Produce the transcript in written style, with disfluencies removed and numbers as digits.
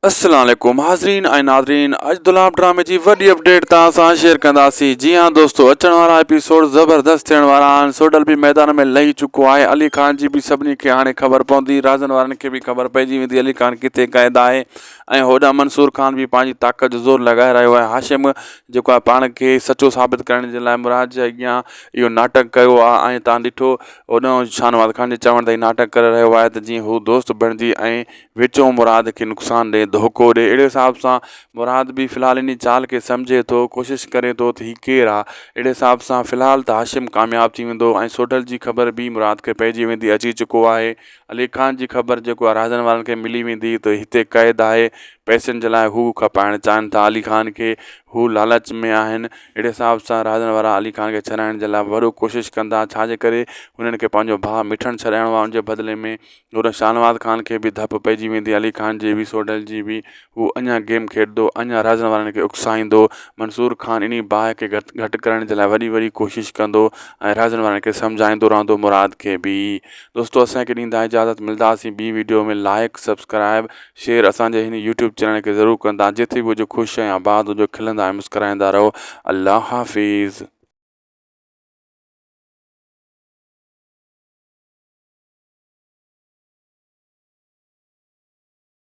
अस्सलाम वालेकुम हाज़रीन ऐं नाज़रीन। अॼु दुलाब ड्रामे जी वॾी अपडेट तव्हां सां शेयर कंदासीं। जी हाँ दोस्तों, अचण वारा एपिसोड ज़बरदस्त थियण वारा आहिनि। सोडल बि मैदान में लही चुको आहे। अली ख़ान जी बि सभिनी खे हाणे ख़बर पवंदी, राज़नि वारनि खे बि ख़बर पइजी वेंदी अली ख़ान किथे क़ैद आहे। ऐं होॾां मंसूर ख़ान बि पंहिंजी ताक़त जो ज़ोर लॻाए रहियो आहे। हाशिम जेको आहे पाण खे सचो साबित करण जे लाइ मुराद जे अॻियां इहो नाटक कयो आहे। ऐं तव्हां ॾिठो होॾां शाहनवाज़ ख़ान जे चवण ते ही नाटक करे रहियो आहे त जीअं हू दोस्त बणिजी ऐं विचों मुराद खे नुक़सानु ॾिए, धोखो ॾिए। अहिड़े हिसाब सां मुराद बि फ़िलहालु इन चाल खे सम्झे थो, कोशिशि करे थो त हीउ केरु आहे। अहिड़े हिसाब सां फ़िलहालु त हाशिम कामयाबु थी वेंदो ऐं सोडल जी ख़बर बि मुराद खे पइजी वेंदी, अची चुको आहे। अली ख़ान जी ख़बर जेको आहे राज़नि वारनि खे मिली वेंदी त हिते क़ैद आहे। पैसनि जे लाइ हू खपाइणु चाहिनि था अली ख़ान खे, हू लालच में आहिनि। अहिड़े हिसाब सां राज़नि वारा अली ख़ान खे छॾाइण जे लाइ वॾो कोशिशि कंदा, छाजे करे हुननि खे पंहिंजो भाउ मिठणु छॾाइणो आहे। उनजे बदिले में होॾे शाहनवाज़ ख़ान खे बि धप पइजी वेंदी, अली ख़ान जी बि सोडल जी बि। हू अञा गेम खेॾंदो, अञा राज़नि वारनि खे उकसाईंदो। मंसूर ख़ान इन बाहि खे घटि करण जे लाइ वॾी कोशिशि कंदो ऐं राज़नि वारनि खे सम्झाईंदो रहंदो मुराद खे बि। दोस्तों, असांखे ॾींदा इजाज़त, मिलंदासीं ॿी वीडियो में। लाइक सब्सक्राइब शेयर असांजे हिन यूट्यूब चैनल खे ज़रूरु कंदा। जिथे बि हुजो ख़ुशि ऐं आबाद हुजो, खिलंदा ऐं मुस्कुराईंदा रहो। अल्लाह हाफ़िज़।